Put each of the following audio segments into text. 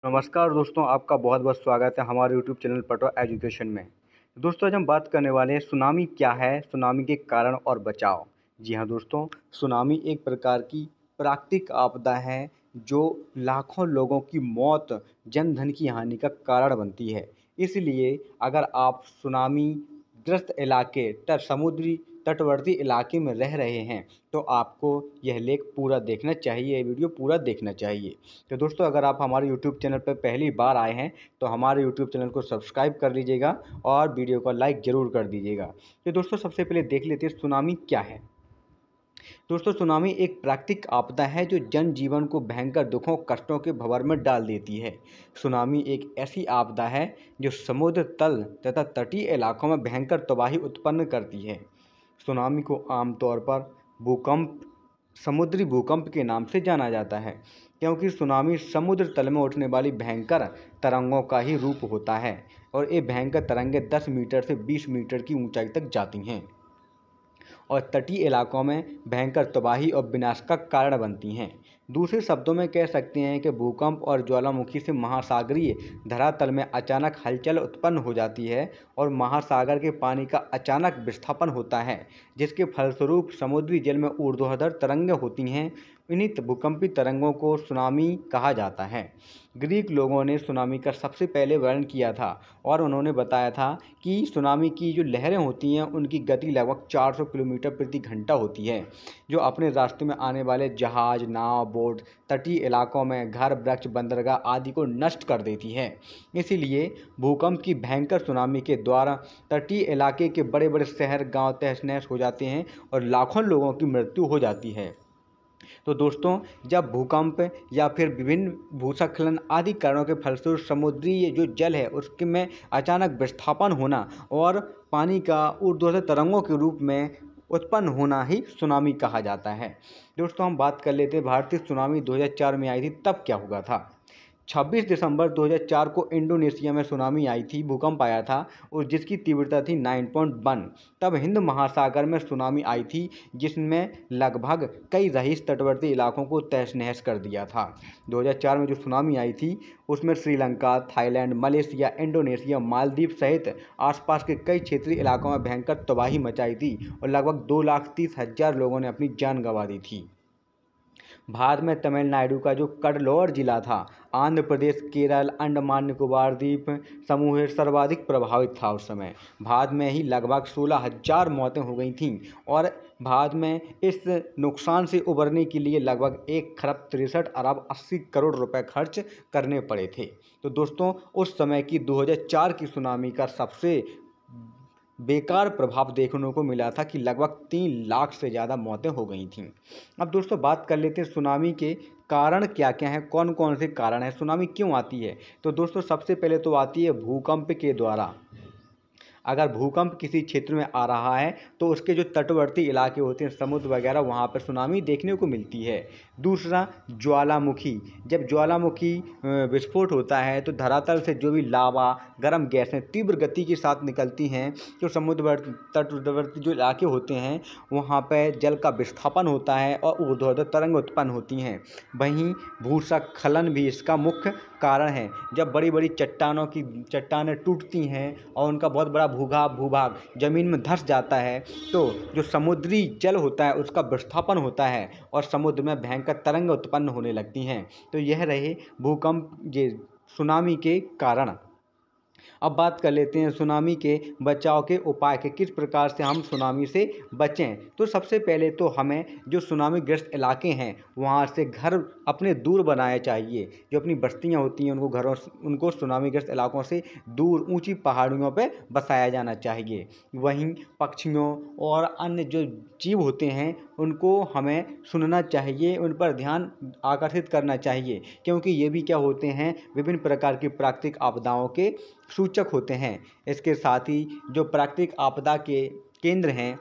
नमस्कार दोस्तों, आपका बहुत बहुत स्वागत है हमारे यूट्यूब चैनल पटवा एजुकेशन में। दोस्तों, आज हम बात करने वाले हैं सुनामी क्या है, सुनामी के कारण और बचाव। जी हाँ दोस्तों, सुनामी एक प्रकार की प्राकृतिक आपदा है जो लाखों लोगों की मौत, जन धन की हानि का कारण बनती है। इसलिए अगर आप सुनामी ग्रस्त इलाके समुद्री तटवर्ती इलाके में रह रहे हैं तो आपको यह लेख पूरा देखना चाहिए, वीडियो पूरा देखना चाहिए। तो दोस्तों, अगर आप हमारे यूट्यूब चैनल पर पहली बार आए हैं तो हमारे यूट्यूब चैनल को सब्सक्राइब कर लीजिएगा और वीडियो को लाइक ज़रूर कर दीजिएगा। तो दोस्तों, सबसे पहले देख लेते हैं सुनामी क्या है। दोस्तों, सुनामी एक प्राकृतिक आपदा है जो जनजीवन को भयंकर दुखों कष्टों के भंवर में डाल देती है। सुनामी एक ऐसी आपदा है जो समुद्र तल तथा तटीय इलाकों में भयंकर तबाही उत्पन्न करती है। सुनामी को आमतौर पर भूकंप, समुद्री भूकंप के नाम से जाना जाता है क्योंकि सुनामी समुद्र तल में उठने वाली भयंकर तरंगों का ही रूप होता है और ये भयंकर तरंगें 10 मीटर से 20 मीटर की ऊंचाई तक जाती हैं और तटीय इलाकों में भयंकर तबाही और विनाश का कारण बनती हैं। दूसरे शब्दों में कह सकते हैं कि भूकंप और ज्वालामुखी से महासागरीय धरातल में अचानक हलचल उत्पन्न हो जाती है और महासागर के पानी का अचानक विस्थापन होता है, जिसके फलस्वरूप समुद्री जल में ऊर्ध्वाधर तरंगें होती हैं। इन्हीं भूकंपी तरंगों को सुनामी कहा जाता है। ग्रीक लोगों ने सुनामी का सबसे पहले वर्णन किया था और उन्होंने बताया था कि सुनामी की जो लहरें होती हैं उनकी गति लगभग 400 किलोमीटर प्रति घंटा होती है, जो अपने रास्ते में आने वाले जहाज, नाव, बोट, तटीय इलाकों में घर, वृक्ष, बंदरगाह आदि को नष्ट कर देती है। इसीलिए भूकंप की भयंकर सुनामी के द्वारा तटीय इलाके के बड़े बड़े शहर, गांव तहस नहस हो जाते हैं और लाखों लोगों की मृत्यु हो जाती है। तो दोस्तों, जब भूकंप या फिर विभिन्न भूस्खलन आदि कारणों के फलस्वरूप समुद्री जो जल है उसके में अचानक विस्थापन होना और पानी का ऊर्ध्वाधर तरंगों के रूप में उत्पन्न होना ही सुनामी कहा जाता है। दोस्तों, हम बात कर लेते हैं भारतीय सुनामी 2004 में आई थी, तब क्या हुआ था। 26 दिसंबर 2004 को इंडोनेशिया में सुनामी आई थी, भूकंप आया था और जिसकी तीव्रता थी 9.1। तब हिंद महासागर में सुनामी आई थी जिसमें लगभग कई रईस तटवर्ती इलाकों को तहस नहस कर दिया था। 2004 में जो सुनामी आई थी उसमें Sri Lanka, Thailand, Malaysia, Indonesia, Maldives सहित आसपास के कई क्षेत्रीय इलाकों में भयंकर तबाही मचाई थी और लगभग 2,30,000 लोगों ने अपनी जान गंवा दी थी। भारत में तमिलनाडु का जो कडलौर जिला था, आंध्र प्रदेश, केरल, अंडमान निकोबार द्वीप समूह सर्वाधिक प्रभावित था। उस समय भारत में ही लगभग 16,000 मौतें हो गई थीं और भारत में इस नुकसान से उबरने के लिए लगभग 1,63,80 करोड़ रुपए खर्च करने पड़े थे। तो दोस्तों, उस समय की 2004 की सुनामी का सबसे बेकार प्रभाव देखने को मिला था कि लगभग 3 लाख से ज़्यादा मौतें हो गई थीं। अब दोस्तों, बात कर लेते हैं सुनामी के कारण क्या क्या हैं, कौन कौन से कारण हैं, सुनामी क्यों आती है। तो दोस्तों, सबसे पहले तो आती है भूकंप के द्वारा। अगर भूकंप किसी क्षेत्र में आ रहा है तो उसके जो तटवर्ती इलाके होते हैं, समुद्र वगैरह, वहाँ पर सुनामी देखने को मिलती है। दूसरा, ज्वालामुखी। जब ज्वालामुखी विस्फोट होता है तो धरातल से जो भी लावा, गर्म गैसें तीव्र गति के साथ निकलती हैं, जो समुद्रवर्ती तटवर्ती जो इलाके होते हैं वहाँ पर जल का विस्थापन होता है और ऊर्ध्वाधर तरंग उत्पन्न होती हैं। वहीं भूस्खलन भी इसका मुख्य कारण है। जब बड़ी बड़ी चट्टानें टूटती हैं और उनका बहुत बड़ा भूभाग ज़मीन में धंस जाता है तो जो समुद्री जल होता है उसका विस्थापन होता है और समुद्र में भयंकर तरंग उत्पन्न होने लगती हैं। तो यह रहे भूकंप, ये सुनामी के कारण। अब बात कर लेते हैं सुनामी के बचाव के उपाय के, किस प्रकार से हम सुनामी से बचें। तो सबसे पहले तो हमें जो सुनामी ग्रस्त इलाके हैं वहाँ से घर अपने दूर बनाए चाहिए। जो अपनी बस्तियाँ होती हैं उनको सुनामी ग्रस्त इलाकों से दूर ऊंची पहाड़ियों पर बसाया जाना चाहिए। वहीं पक्षियों और अन्य जो जीव होते हैं उनको हमें सुनना चाहिए, उन पर ध्यान आकर्षित करना चाहिए क्योंकि ये भी क्या होते हैं, विभिन्न प्रकार की प्राकृतिक आपदाओं के सूचक होते हैं। इसके साथ ही जो प्राकृतिक आपदा के केंद्र हैं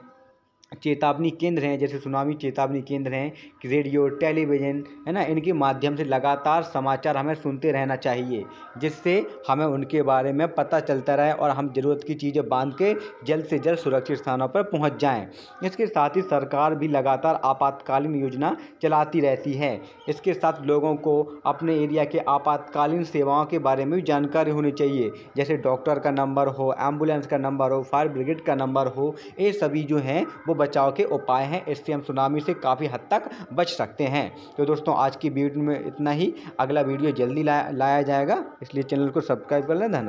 चेतावनी केंद्र हैं, जैसे सुनामी चेतावनी केंद्र हैं, रेडियो, टेलीविज़न, है ना, इनके माध्यम से लगातार समाचार हमें सुनते रहना चाहिए, जिससे हमें उनके बारे में पता चलता रहे और हम ज़रूरत की चीज़ें बांध के जल्द से जल्द सुरक्षित स्थानों पर पहुंच जाएं। इसके साथ ही सरकार भी लगातार आपातकालीन योजना चलाती रहती है। इसके साथ लोगों को अपने एरिया के आपातकालीन सेवाओं के बारे में भी जानकारी होनी चाहिए, जैसे डॉक्टर का नंबर हो, एम्बुलेंस का नंबर हो, फायर ब्रिगेड का नंबर हो। ये सभी जो हैं वो बचाव के उपाय हैं। इससे हम सुनामी से काफ़ी हद तक बच सकते हैं। तो दोस्तों आज की वीडियो में इतना ही। अगला वीडियो जल्दी लाया जाएगा, इसलिए चैनल को सब्सक्राइब कर लें। धन्यवाद।